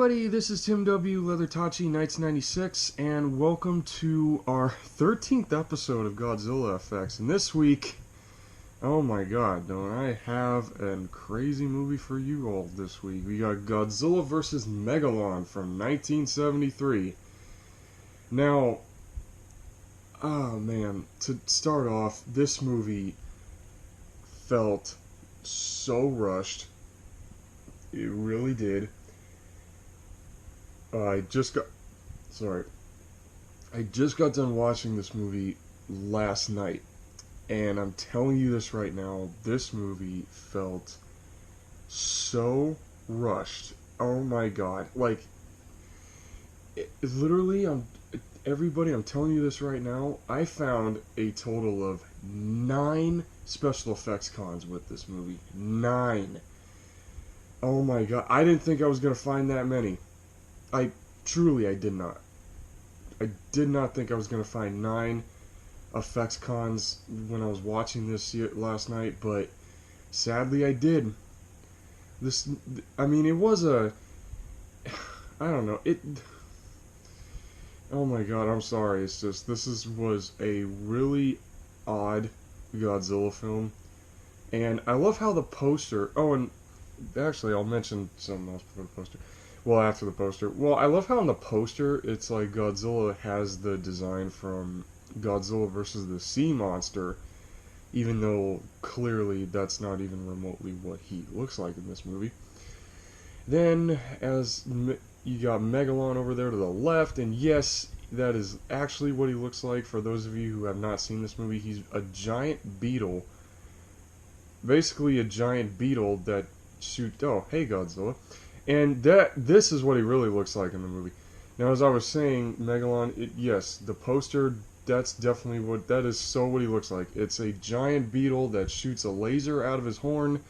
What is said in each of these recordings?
everybody, this is Tim W. Leathertachi Knights 96, and welcome to our 13th episode of Godzilla FX. And this week, oh my god, don't I have a crazy movie for you all this week. We got Godzilla vs. Megalon from 1973. Now, oh man, to start off, this movie felt so rushed. It really did. I just got done watching this movie last night, and I'm telling you this right now, this movie felt so rushed. Oh my god. Like, literally, I'm telling you this right now, I found a total of 9 special effects cons with this movie. 9. Oh my god, I didn't think I was going to find that many. I did not. I did not think I was going to find 9 effects cons when I was watching this last night, but sadly I did. It was I don't know, oh my god, I'm sorry, it's just, was a really odd Godzilla film, and I love how the poster, and actually I'll mention something else before the poster. Well, after the poster. Well, I love how in the poster, it's like Godzilla has the design from Godzilla vs. the Sea Monster, even though clearly that's not even remotely what he looks like in this movie. Then, as you got Megalon over there to the left, and yes, that is actually what he looks like. For those of you who have not seen this movie, he's a giant beetle. Basically a giant beetle that shoots... Oh, hey Godzilla. And this is what he really looks like in the movie. Now, as I was saying, Megalon, yes, the poster, that's definitely that is so what he looks like. It's a giant beetle that shoots a laser out of his horn,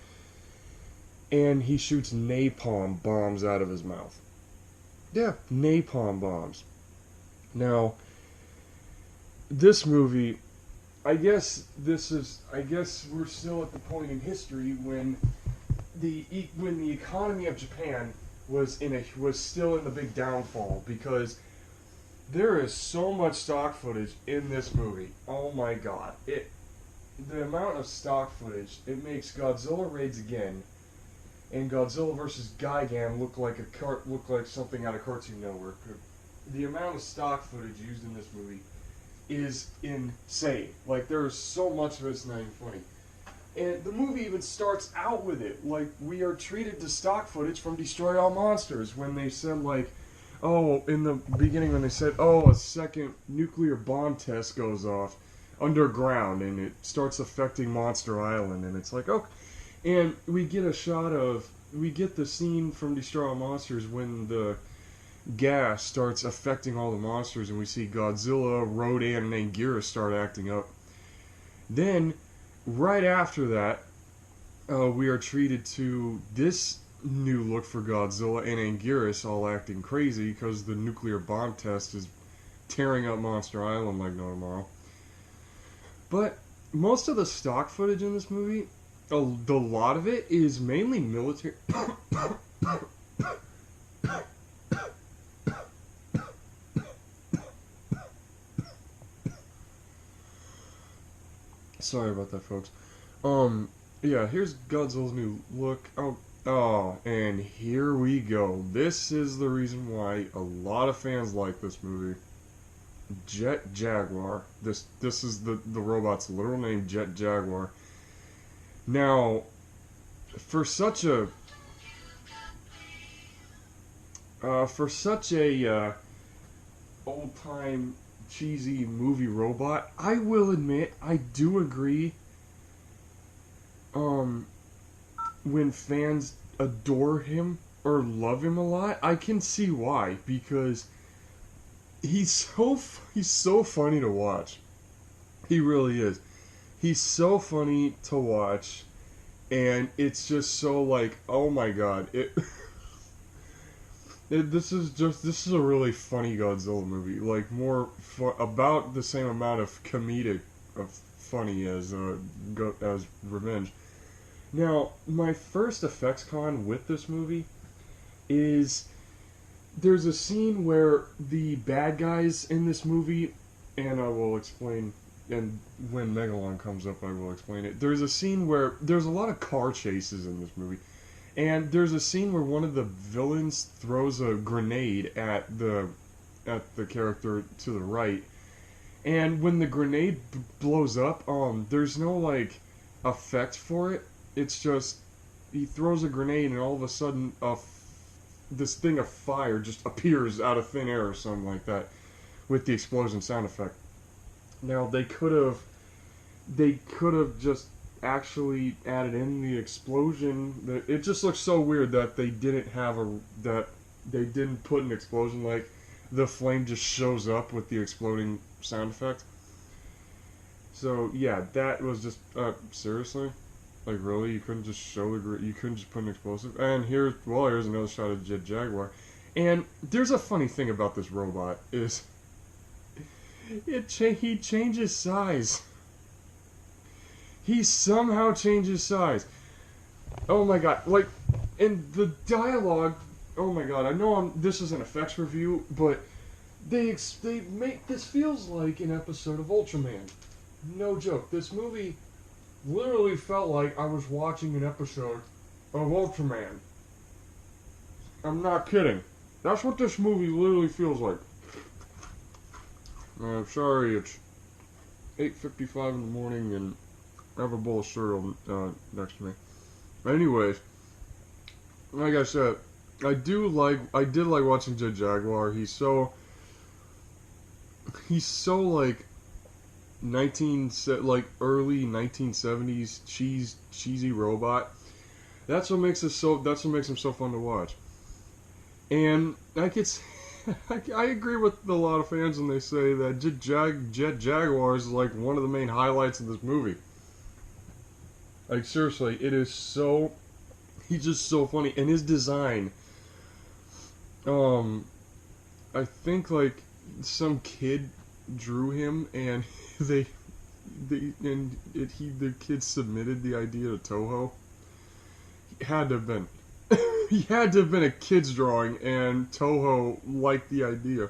and he shoots napalm bombs out of his mouth. Yeah, napalm bombs. Now, this movie, I guess we're still at the point in history when the economy of Japan was still in the big downfall, because there is so much stock footage in this movie. Oh my god. The amount of stock footage, it makes Godzilla Raids Again and Godzilla vs. Gigan look like something out of Cartoon Network. The amount of stock footage used in this movie is insane. Like, there is so much of it's not even funny. And the movie even starts out with it. Like, we are treated to stock footage from Destroy All Monsters when they said, like, oh, in the beginning when they said, oh, a second nuclear bomb test goes off underground and it starts affecting Monster Island. And it's like, oh. And we get the scene from Destroy All Monsters when the gas starts affecting all the monsters and we see Godzilla, Rodan, and Anguirus start acting up. Then, right after that, we are treated to this new look for Godzilla and Anguirus all acting crazy because the nuclear bomb test is tearing up Monster Island like no tomorrow. But most of the stock footage in this movie, a lot of it is mainly military. Sorry about that, folks. Yeah, here's Godzilla's new look. Oh, and here we go. This is the reason why a lot of fans like this movie. Jet Jaguar. This is the robot's literal name, Jet Jaguar. Now, for such a old-time cheesy movie robot, I will admit, I do agree, when fans adore him or love him a lot, I can see why, because he's so funny to watch. He really is. He's so funny to watch, and it's just so like, oh my god, this is a really funny Godzilla movie. Like, about the same amount of comedic of funny as Revenge. Now, my first effects con with this movie is there's a scene where the bad guys in this movie, and I will explain, and when Megalon comes up, I will explain it. There's a scene where there's a lot of car chases in this movie, and there's a scene where one of the villains throws a grenade at the character to the right, and when the grenade blows up, there's no like effect for it. It's just he throws a grenade, and all of a sudden, this thing of fire just appears out of thin air or something like that with the explosion sound effect. Now they could have just actually added in the explosion. It just looks so weird that they didn't put an explosion, like the flame just shows up with the exploding sound effect. So yeah, that was just seriously, like really, you couldn't just you couldn't just put an explosive. And here's another shot of Jet Jaguar. And there's a funny thing about this robot is he changes size. He somehow changes size. Oh my god! Like in the dialogue. Oh my god! I know this is an effects review, but they make this feels like an episode of Ultraman. No joke. This movie literally felt like I was watching an episode of Ultraman. I'm not kidding. That's what this movie literally feels like. I'm sorry, it's 8:55 in the morning and I have a bowl of cereal next to me. Anyways, like I said, I did like watching Jet Jaguar. He's so like early 1970s cheesy robot. That's what makes him so fun to watch. And I agree with a lot of fans when they say that Jet Jaguar is like one of the main highlights of this movie. Like seriously, he's just so funny, and his design. I think like some kid drew him, and the kid submitted the idea to Toho. He had to have been. He had to have been a kid's drawing, and Toho liked the idea.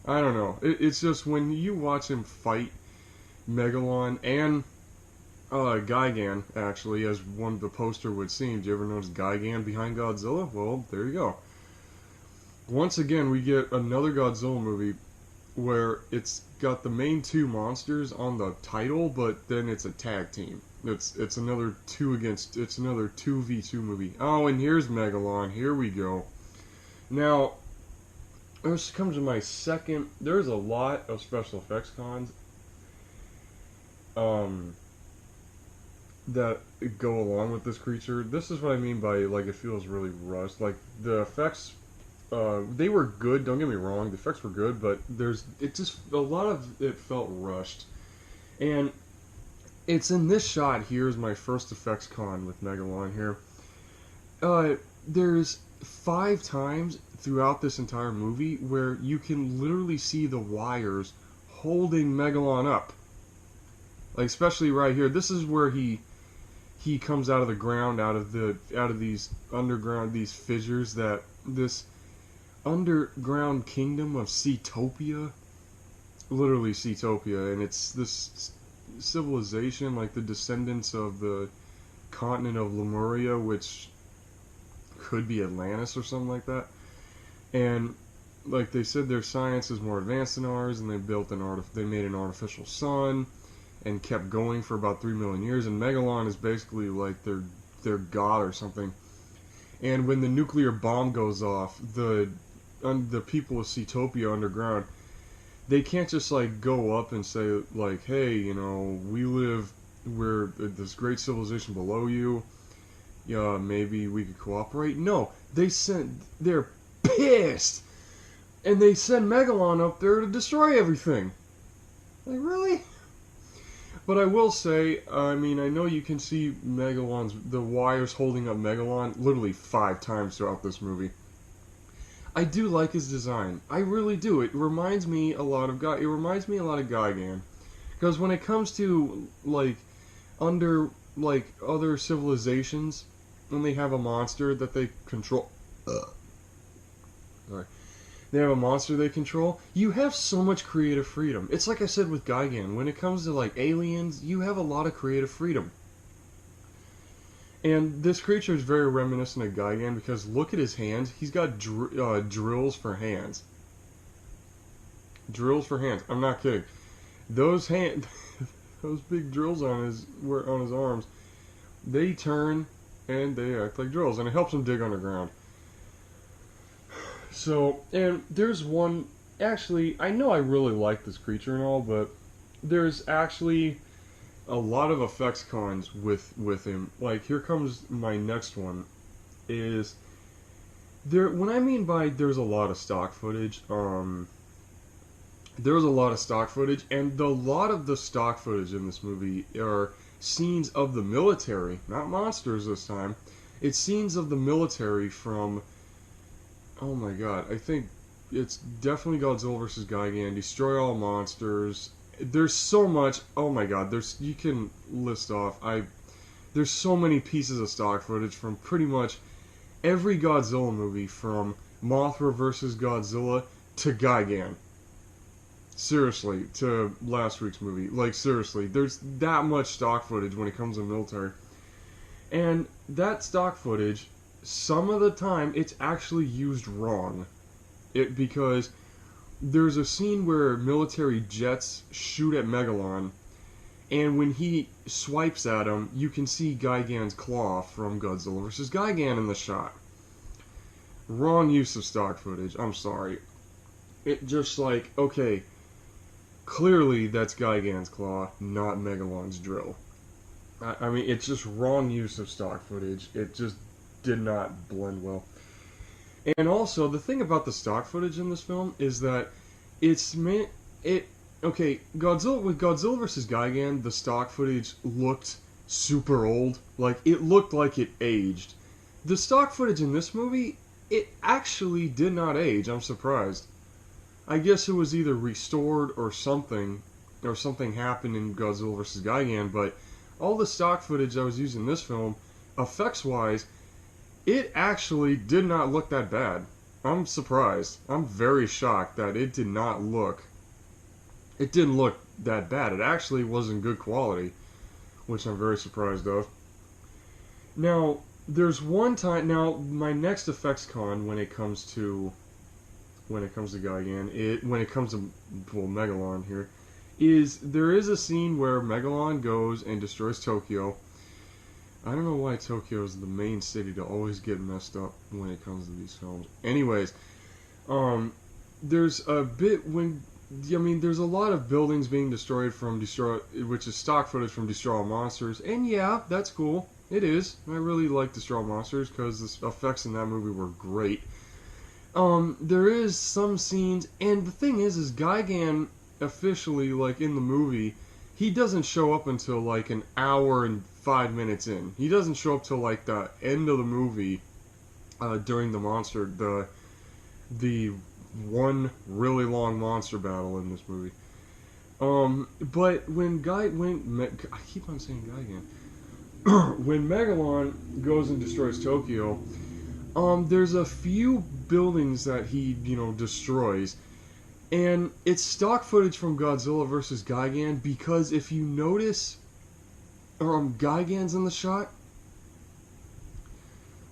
I don't know. It's just when you watch him fight Megalon and Gigan, actually, as one of the poster would seem. Do you ever notice Gigan behind Godzilla? Well, there you go. Once again, we get another Godzilla movie where it's got the main two monsters on the title, but then it's a tag team. It's another 2v2 movie. Oh, and here's Megalon. Here we go. Now, this comes to my second. There's a lot of special effects cons that go along with this creature. This is what I mean by like it feels really rushed. Like the effects, they were good. Don't get me wrong. The effects were good, but a lot of it felt rushed, and it's in this shot. Here's my first effects con with Megalon here. There's 5 times throughout this entire movie where you can literally see the wires holding Megalon up. Like especially right here. This is where he comes out of the ground, out of these underground, these fissures, that this underground kingdom of Seatopia, literally Seatopia, and it's this civilization, like the descendants of the continent of Lemuria, which could be Atlantis or something like that. And like they said, their science is more advanced than ours, and they made an artificial sun and kept going for about 3 million years. And Megalon is basically like their god or something. And when the nuclear bomb goes off, the people of Seatopia underground, they can't just like go up and say like, hey, we're this great civilization below you. Yeah, maybe we could cooperate. No, they're pissed, and they send Megalon up there to destroy everything. Like really? But I will say, I mean, I know you can see the wires holding up Megalon literally 5 times throughout this movie. I do like his design. I really do. It reminds me a lot of Gigan. Because when it comes to, like, other civilizations, when they have a monster that they control, Sorry. They have a monster they control. You have so much creative freedom. It's like I said with Gigan. When it comes to like aliens, you have a lot of creative freedom. And this creature is very reminiscent of Gigan because look at his hands. He's got drills for hands. Drills for hands. I'm not kidding. Those those big drills on his arms, they turn and they act like drills, and it helps him dig underground. So, and there's one. Actually, I know I really like this creature and all, but there's actually a lot of effects cons with him. Like, here comes my next one. Is there? When I mean by there's a lot of stock footage, there's a lot of stock footage, and a lot of the stock footage in this movie are scenes of the military, not monsters this time. It's scenes of the military from, oh my god, I think it's definitely Godzilla vs. Gigan, Destroy All Monsters. There's so much, oh my god, you can list off, there's so many pieces of stock footage from pretty much every Godzilla movie, from Mothra vs. Godzilla to Gigan. Seriously, to last week's movie. Like, seriously, there's that much stock footage when it comes to military. And that stock footage, some of the time, it's actually used wrong. Because there's a scene where military jets shoot at Megalon, and when he swipes at him, you can see Gigan's claw from Godzilla vs. Gigan in the shot. Wrong use of stock footage, I'm sorry. It just like, okay, clearly that's Gigan's claw, not Megalon's drill. I mean, it's just wrong use of stock footage. It just did not blend well. And also, the thing about the stock footage in this film is that okay, with Godzilla vs. Gigan, the stock footage looked super old. Like, it looked like it aged. The stock footage in this movie, it actually did not age. I'm surprised. I guess it was either restored or something happened in Godzilla vs. Gigan, but all the stock footage I was using in this film, effects-wise, it actually did not look that bad. I'm surprised. I'm very shocked that it didn't look that bad. It actually was in good quality, which I'm very surprised of. Now, there's one time, my next effects con when it comes to Gigan, when it comes to, well, Megalon here, there is a scene where Megalon goes and destroys Tokyo. I don't know why Tokyo is the main city to always get messed up when it comes to these films. Anyways, there's a bit there's a lot of buildings being destroyed which is stock footage from Destroy All Monsters, and yeah, that's cool. It is. I really like Destroy All Monsters because the effects in that movie were great. There is some scenes, and the thing is Gigan officially, like in the movie, he doesn't show up until like an hour and 5 minutes in. He doesn't show up till like the end of the movie, during the one really long monster battle in this movie. But I keep on saying Gigan. When Megalon goes and destroys Tokyo, there's a few buildings that he, destroys. And it's stock footage from Godzilla vs. Gigan because if you notice, Gigan's in the shot.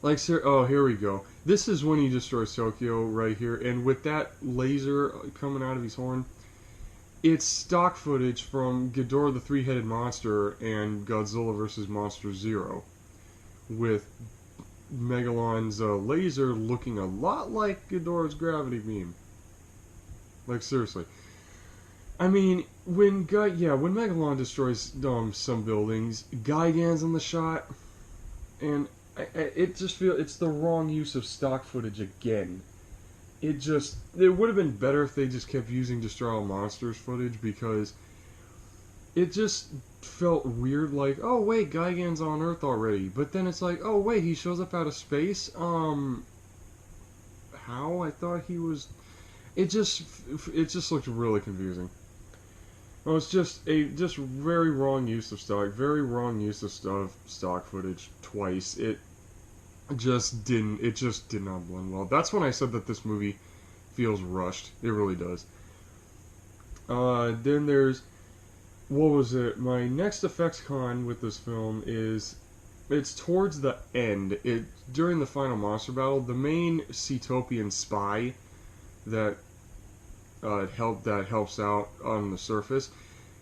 Like, here we go. This is when he destroys Tokyo right here. And with that laser coming out of his horn, it's stock footage from Ghidorah the Three-Headed Monster and Godzilla vs. Monster Zero. With Megalon's laser looking a lot like Ghidorah's gravity beam. Like, seriously. I mean, when Megalon destroys some buildings, Gigan's in the shot, and it just feels it's the wrong use of stock footage again. It would have been better if they just kept using Destroy All Monsters footage, because it just felt weird, like, oh wait, Gigan's on Earth already, but then it's like, oh wait, he shows up out of space? How? I thought he was... It just looked really confusing. Well, it's just very wrong use of stock footage twice. it just did not blend well. That's when I said that this movie feels rushed. It really does. Then there's, what was it? My next effects con with this film is, it's towards the end. During the final monster battle, the main Ceetopian spy that helps out on the surface.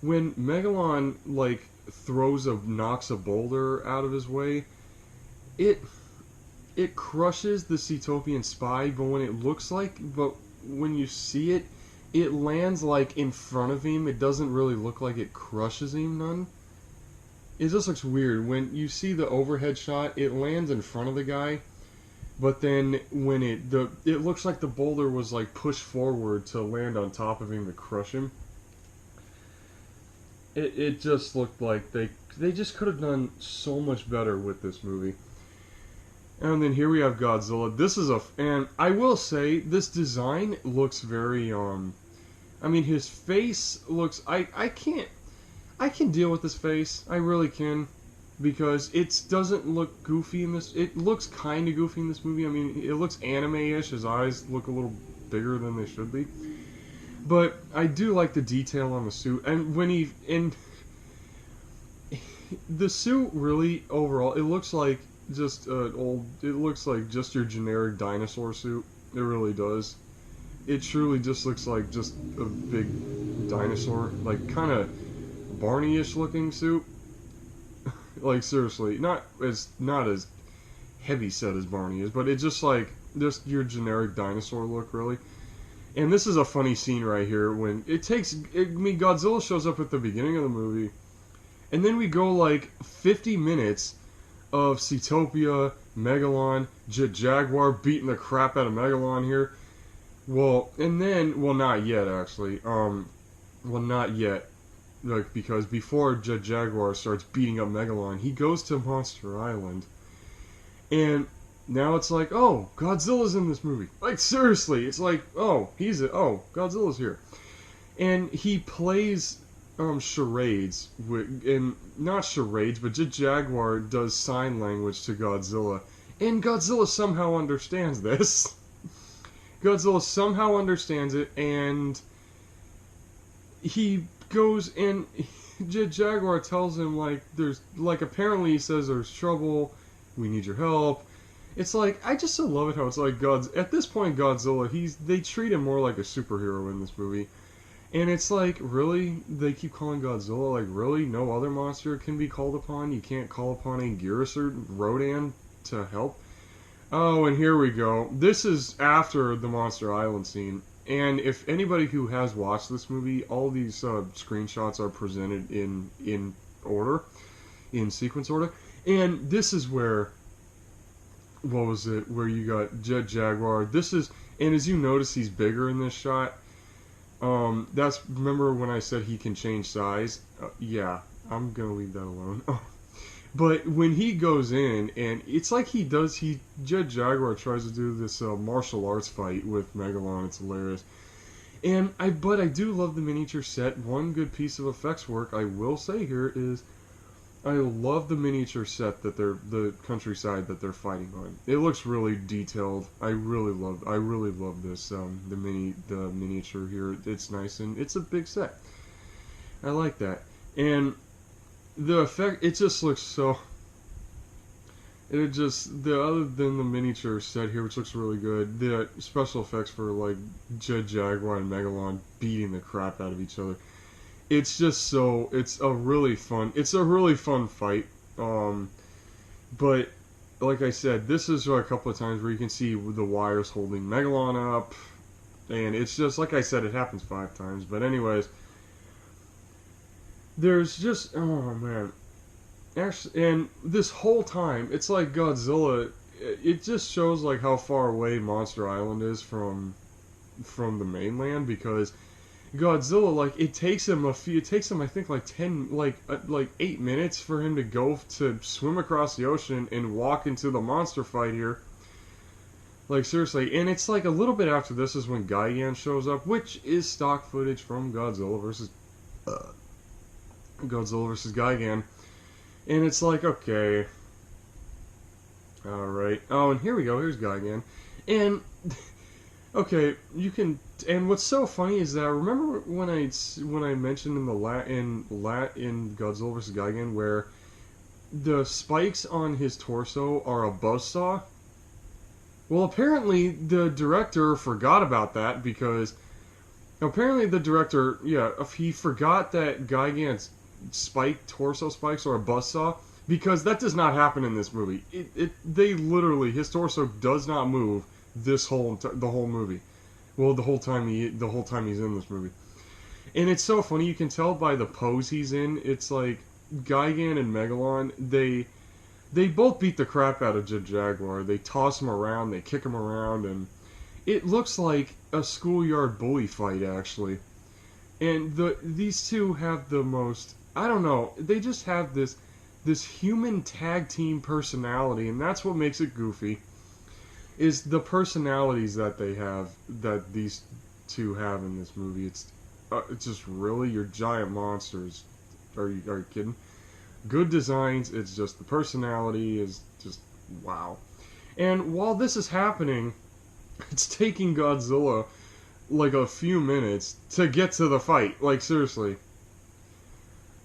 When Megalon like knocks a boulder out of his way, it crushes the Ceetopian spy. But when you see it, it lands like in front of him. It doesn't really look like it crushes him none. It just looks weird. When you see the overhead shot, it lands in front of the guy, but then when it looks like the boulder was like pushed forward to land on top of him to crush him. It just looked like they just could have done so much better with this movie. And then here we have Godzilla. And I will say this design looks very I mean, his face looks, I can deal with his face. I really can, because it doesn't look goofy in this. It looks kind of goofy in this movie. I mean, it looks anime-ish. His eyes look a little bigger than they should be. But I do like the detail on the suit, and the suit really overall, it looks like just it looks like just your generic dinosaur suit. It really does. It truly just looks like just a big dinosaur, like kind of Barney-ish looking suit. Like seriously, not as heavy set as Barney is, but it's just like just your generic dinosaur look, really. And this is a funny scene right here when Godzilla shows up at the beginning of the movie, and then we go like 50 minutes of Ceetopia, Megalon, Jet Jaguar beating the crap out of Megalon here. Well, not yet actually. Not yet. Like, because before Jet Jaguar starts beating up Megalon, he goes to Monster Island, and now it's like, oh, Godzilla's in this movie. Like, seriously, it's like, oh, Godzilla's here. And he plays charades, and not charades, but Jet Jaguar does sign language to Godzilla, and Godzilla somehow understands this. Godzilla somehow understands it, and he goes and Jet Jaguar tells him, like, apparently he says there's trouble, we need your help. It's like, I just so love it how it's like at this point Godzilla, they treat him more like a superhero in this movie. And it's like, really? They keep calling Godzilla, like, really? No other monster can be called upon? You can't call upon Anguirus or Rodan to help? Oh, and here we go. This is after the Monster Island scene. And if anybody who has watched this movie, all these screenshots are presented in order, in sequence order. And this is where, what was it, where you got Jet Jaguar. And as you notice, he's bigger in this shot. Remember when I said he can change size? Yeah, I'm gonna leave that alone. But when he goes in, and it's like Jet Jaguar tries to do this martial arts fight with Megalon. It's hilarious. But I do love the miniature set. One good piece of effects work I will say here is I love the miniature set the countryside that they're fighting on. It looks really detailed. I really love this the miniature here. It's nice, and it's a big set. I like that. And the effect, it just looks so, other than the miniature set here, which looks really good, the special effects for like Jet Jaguar and Megalon beating the crap out of each other, it's a really fun fight. But like I said, this is a couple of times where you can see the wires holding Megalon up, and it's just, like I said, it happens 5 times, but anyways, there's just, oh man, actually, and this whole time, it's like Godzilla, it just shows like how far away Monster Island is from the mainland, because Godzilla, like, it takes him I think like 8 minutes for him to swim across the ocean and walk into the monster fight here. Like, seriously, and it's like a little bit after this is when Gigan shows up, which is stock footage from Godzilla vs. Gigan. And it's like, okay, Alright. Oh, and here we go. Here's Gigan. And, okay, you can... And what's so funny is that, remember when I mentioned in in Godzilla vs. Gigan where the spikes on his torso are a buzzsaw? Well, apparently the director forgot about that because... Apparently the director, yeah, he forgot that Gigan's torso spikes are a buzzsaw, because that does not happen in this movie. They literally, his torso does not move the whole movie. Well, the whole time he's in this movie. And it's so funny, you can tell by the pose he's in. It's like Gigan and Megalon, they both beat the crap out of Jet Jaguar. They toss him around, they kick him around, and it looks like a schoolyard bully fight, actually. And these two have the most, I don't know, they just have this human tag team personality, and that's what makes it goofy, is the personalities that they have, that these two have in this movie. It's just really, you're giant monsters. Are you kidding? Good designs, it's just the personality is just, wow. And while this is happening, it's taking Godzilla like a few minutes to get to the fight. Like, seriously.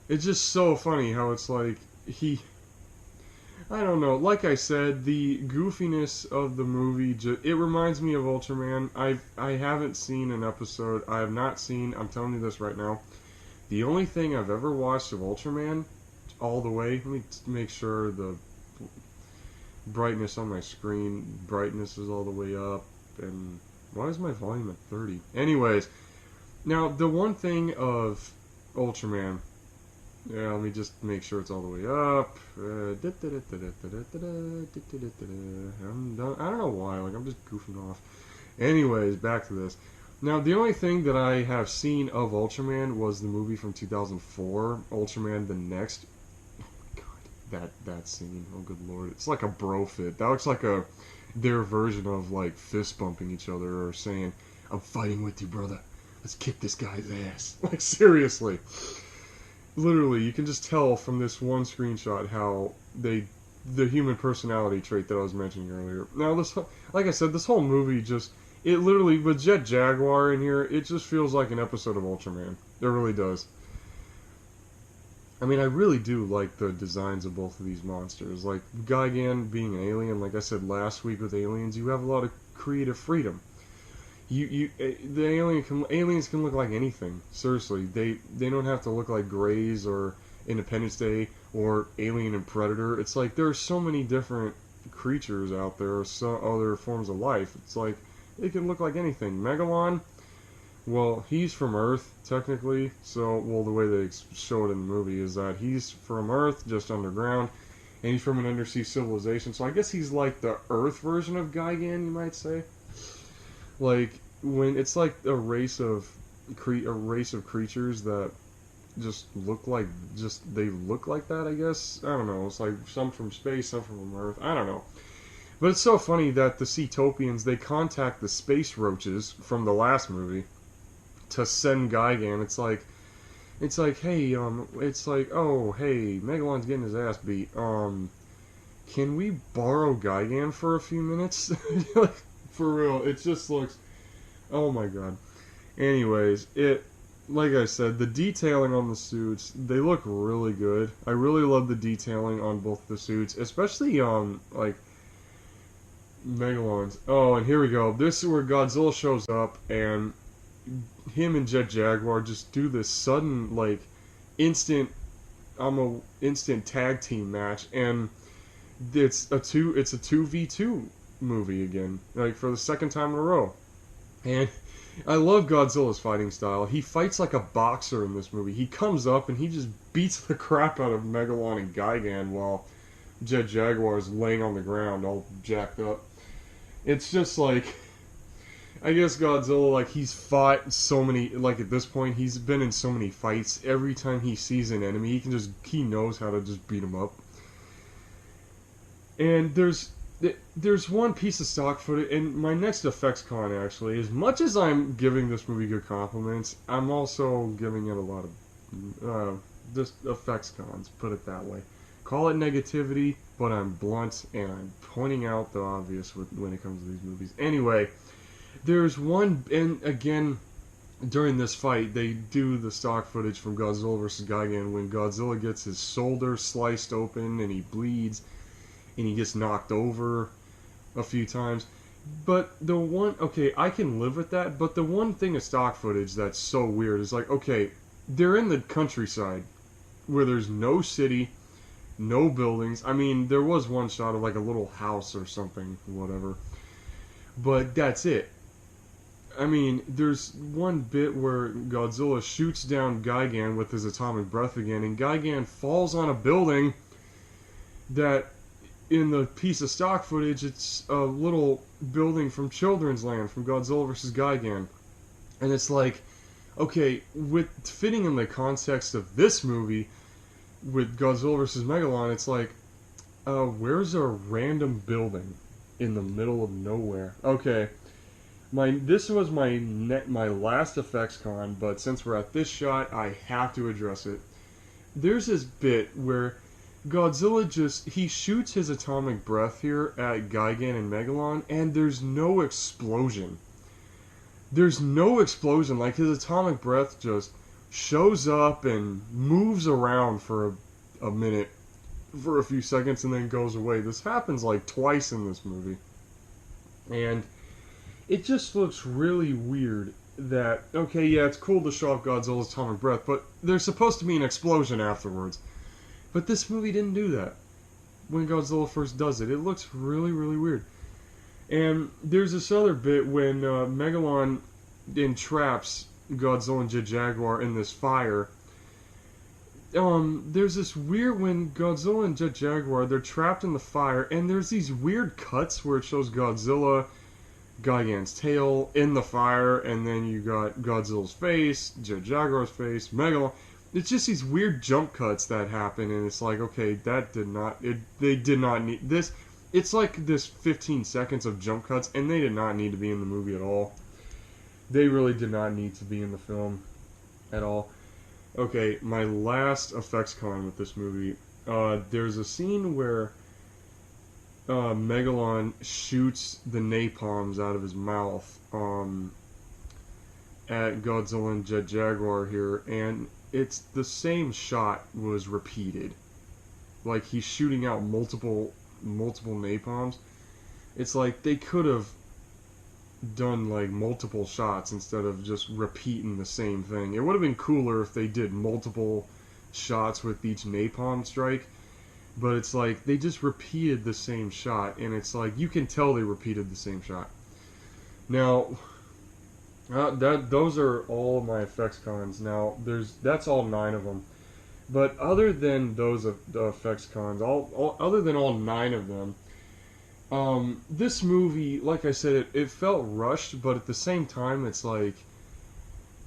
It's just so funny how it's like, I don't know, like I said, the goofiness of the movie, it reminds me of Ultraman. I haven't seen an episode, I have not seen, I'm telling you this right now, the only thing I've ever watched of Ultraman, all the way, let me make sure the brightness on my screen, brightness is all the way up, and why is my volume at 30? Anyways, now the one thing of Ultraman, yeah, let me just make sure it's all the way up. I'm done. I don't know why, like I'm just goofing off. Anyways, back to this. Now, the only thing that I have seen of Ultraman was the movie from 2004, Ultraman the Next. Oh my god, that scene, oh good lord. It's like a bro fit. That looks like their version of like fist bumping each other or saying, "I'm fighting with you, brother. Let's kick this guy's ass." Like, seriously. Literally, you can just tell from this one screenshot how the human personality trait that I was mentioning earlier. Now, like I said, this whole movie it literally, with Jet Jaguar in here, it just feels like an episode of Ultraman. It really does. I mean, I really do like the designs of both of these monsters. Like, Gigan being an alien, like I said last week with aliens, you have a lot of creative freedom. Aliens can look like anything. Seriously, they don't have to look like Greys or Independence Day or Alien and Predator. It's like there are so many different creatures out there, or so other forms of life. It's like they can look like anything. Megalon, well, he's from Earth technically. So, well, the way they show it in the movie is that he's from Earth, just underground, and he's from an undersea civilization. So I guess he's like the Earth version of Gigan, you might say. Like, when it's like a race of creatures that just look like that, I guess. I don't know. It's like some from space, some from Earth. I don't know. But it's so funny that the Seatopians, they contact the space roaches from the last movie to send Gigan. It's like, hey, it's like, oh, hey, Megalon's getting his ass beat. Can we borrow Gigan for a few minutes? Like, for real, it just looks, oh my god. Anyways, like I said, the detailing on the suits, they look really good. I really love the detailing on both the suits, especially like Megalon's. Oh, and here we go. This is where Godzilla shows up, and him and Jet Jaguar just do this sudden, like, instant tag team match, and it's a 2v2 movie again, like for the second time in a row. And I love Godzilla's fighting style. He fights like a boxer in this movie. He comes up and he just beats the crap out of Megalon and Gigan while Jet Jaguar is laying on the ground all jacked up. It's just like, I guess Godzilla, like, he's fought so many, like, at this point he's been in so many fights. Every time he sees an enemy, he knows how to just beat him up. And there's one piece of stock footage, and my next effects con, actually, as much as I'm giving this movie good compliments, I'm also giving it a lot of just effects cons, put it that way. Call it negativity, but I'm blunt and I'm pointing out the obvious when it comes to these movies. Anyway, there's one, and again, during this fight, they do the stock footage from Godzilla vs. Gigan when Godzilla gets his shoulder sliced open and he bleeds and he gets knocked over a few times. But the one, okay, I can live with that, but the one thing of stock footage that's so weird is like, okay, they're in the countryside where there's no city, no buildings. I mean, there was one shot of like a little house or something, whatever. But that's it. I mean, there's one bit where Godzilla shoots down Gigan with his atomic breath again, and Gigan falls on a building that, in the piece of stock footage, it's a little building from Children's Land, from Godzilla vs. Gigan. And it's like, okay, with fitting in the context of this movie, with Godzilla vs. Megalon, it's like, where's a random building in the middle of nowhere? Okay, this was my last effects con, but since we're at this shot, I have to address it. There's this bit where Godzilla he shoots his atomic breath here at Gigan and Megalon, and there's no explosion. There's no explosion. Like, his atomic breath just shows up and moves around for a minute, for a few seconds, and then goes away. This happens like twice in this movie. And it just looks really weird that, okay, yeah, it's cool to show off Godzilla's atomic breath, but there's supposed to be an explosion afterwards. But this movie didn't do that when Godzilla first does it. It looks really, really weird. And there's this other bit when Megalon entraps Godzilla and Jet Jaguar in this fire. There's this weird, when Godzilla and Jet Jaguar, they're trapped in the fire, and there's these weird cuts where it shows Godzilla, Gigan's tail in the fire, and then you got Godzilla's face, Jet Jaguar's face, Megalon. It's just these weird jump cuts that happen, and it's like, okay, they did not need this. It's like this 15 seconds of jump cuts, and they did not need to be in the movie at all. They really did not need to be in the film at all. Okay, my last effects con with this movie. There's a scene where Megalon shoots the napalms out of his mouth at Godzilla and Jet Jaguar here, and it's the same shot was repeated. Like, he's shooting out multiple napalms. It's like they could have done like multiple shots instead of just repeating the same thing. It would have been cooler if they did multiple shots with each napalm strike, but it's like they just repeated the same shot, and it's like you can tell they repeated the same shot. Now, those are all of my effects cons. Now, that's all 9 of them. But other than those the effects cons, other than all 9 of them, this movie, like I said, it felt rushed, but at the same time, it's like,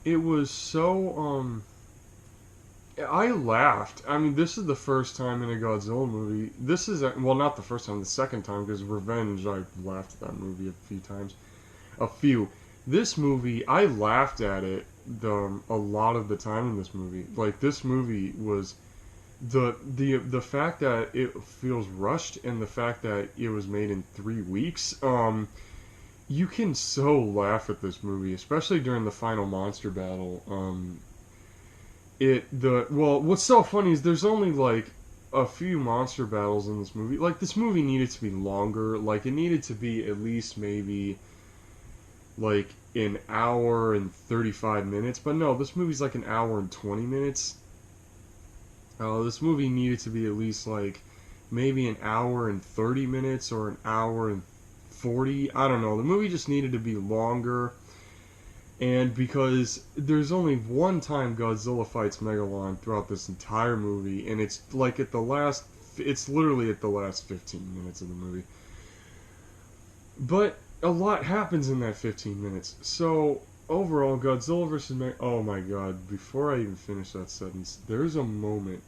it was so, I laughed. I mean, this is the first time in a Godzilla movie. This is, well, not the first time, the second time, because Revenge, I laughed at that movie a few times. A few. This movie, I laughed at it a lot of the time in this movie. Like, this movie was the fact that it feels rushed, and the fact that it was made in 3 weeks. You can so laugh at this movie, especially during the final monster battle. What's so funny is there's only like a few monster battles in this movie. Like, this movie needed to be longer. Like, it needed to be at least maybe like an hour and 35 minutes, but no, this movie's like an hour and 20 minutes. This movie needed to be at least like maybe an hour and 30 minutes or an hour and 40. I don't know. The movie just needed to be longer, and because there's only one time Godzilla fights Megalon throughout this entire movie, and it's like it's literally at the last 15 minutes of the movie. But a lot happens in that 15 minutes. So, overall, Godzilla vs. Oh my god, before I even finish that sentence, there's a moment,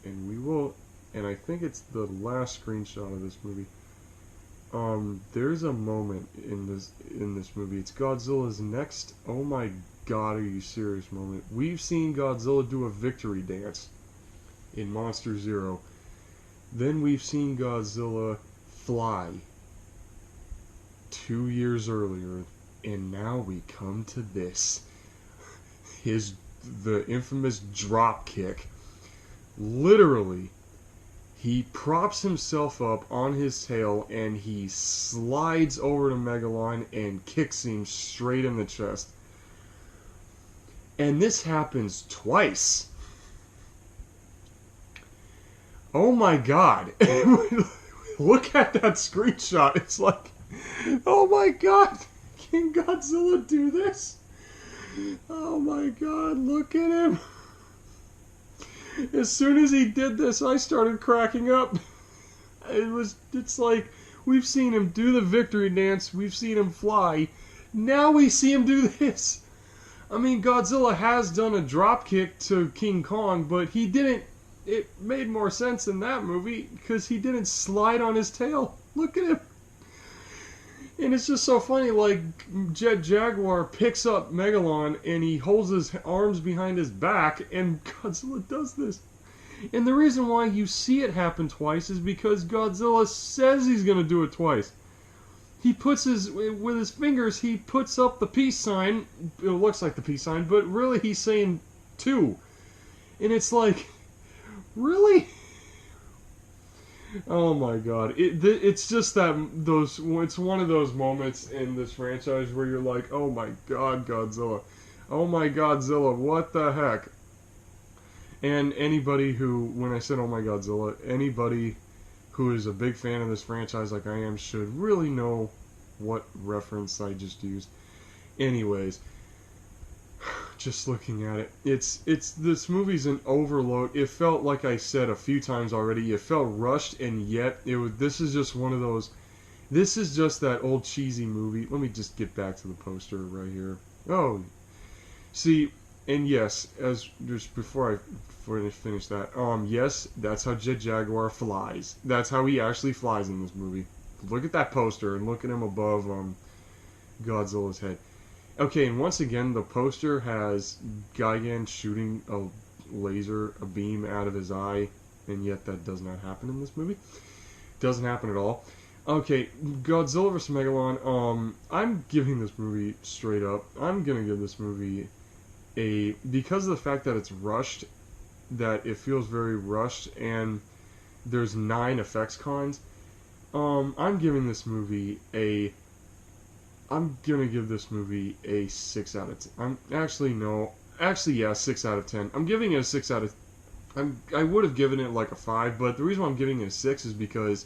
and I think it's the last screenshot of this movie. There's a moment in this movie. It's Godzilla's next, oh my god, are you serious moment. We've seen Godzilla do a victory dance in Monster Zero. Then we've seen Godzilla fly 2 years earlier, and now we come to this. The infamous drop kick. Literally, he props himself up on his tail and he slides over to Megalon and kicks him straight in the chest. And this happens twice. Oh my god. Look at that screenshot. It's like, oh my god. Can Godzilla do this? Oh my god, look at him. As soon as he did this, I started cracking up. It's like, we've seen him do the victory dance, we've seen him fly, now we see him do this. I mean, Godzilla has done a drop kick to King Kong, but he didn't, it made more sense in that movie, because he didn't slide on his tail. Look at him. And it's just so funny, like, Jet Jaguar picks up Megalon and he holds his arms behind his back, and Godzilla does this. And the reason why you see it happen twice is because Godzilla says he's going to do it twice. He puts with his fingers, he puts up the peace sign. It looks like the peace sign, but really he's saying 2. And it's like, really? Oh my god. It's just it's one of those moments in this franchise where you're like, oh my god, Godzilla. Oh my Godzilla, what the heck? And anybody who, when I said oh my Godzilla, anybody who is a big fan of this franchise like I am should really know what reference I just used. Anyways, just looking at it, this movie's an overload. It felt, like I said a few times already, it felt rushed, and yet this is just one of those, this is just that old cheesy movie. Let me just get back to the poster right here. Oh, see, and yes, as just before I finish that, yes, that's how Jet Jaguar flies. That's how he actually flies in this movie. Look at that poster and look at him above Godzilla's head. Okay, and once again, the poster has Gigan shooting a beam out of his eye, and yet that does not happen in this movie. Doesn't happen at all. Okay, Godzilla vs. Megalon, I'm giving this movie straight up. I'm gonna give this movie because of the fact that it's rushed, that it feels very rushed, and there's 9 effects cons, I'm giving this movie I'm gonna give this movie a 6 out of 10. Yeah, 6 out of 10. I'm giving it a 6 out of. I would have given it like a 5, but the reason why I'm giving it a 6 is because,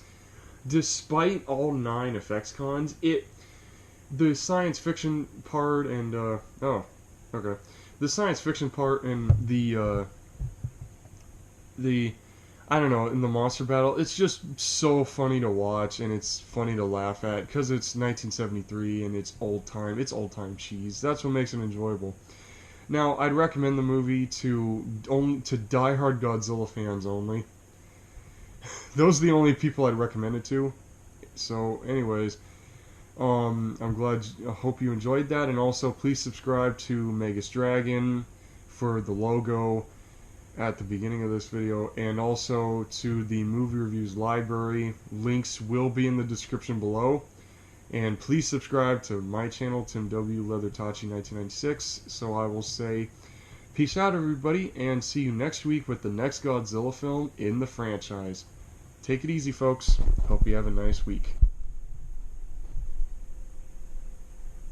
despite all 9 effects cons, the science fiction part and the science fiction part and the I don't know, in the monster battle, it's just so funny to watch, and it's funny to laugh at, because it's 1973, and it's old time cheese. That's what makes it enjoyable. Now, I'd recommend the movie to diehard Godzilla fans only. Those are the only people I'd recommend it to. So, anyways, I hope you enjoyed that, and also please subscribe to Megas Dragon for the logo at the beginning of this video, and also to the movie reviews library. Links will be in the description below, and please subscribe to my channel, Tim W. Leathertachi 1996. So I will say peace out, everybody, and see you next week with the next Godzilla film in the franchise. Take it easy, folks. Hope you have a nice week.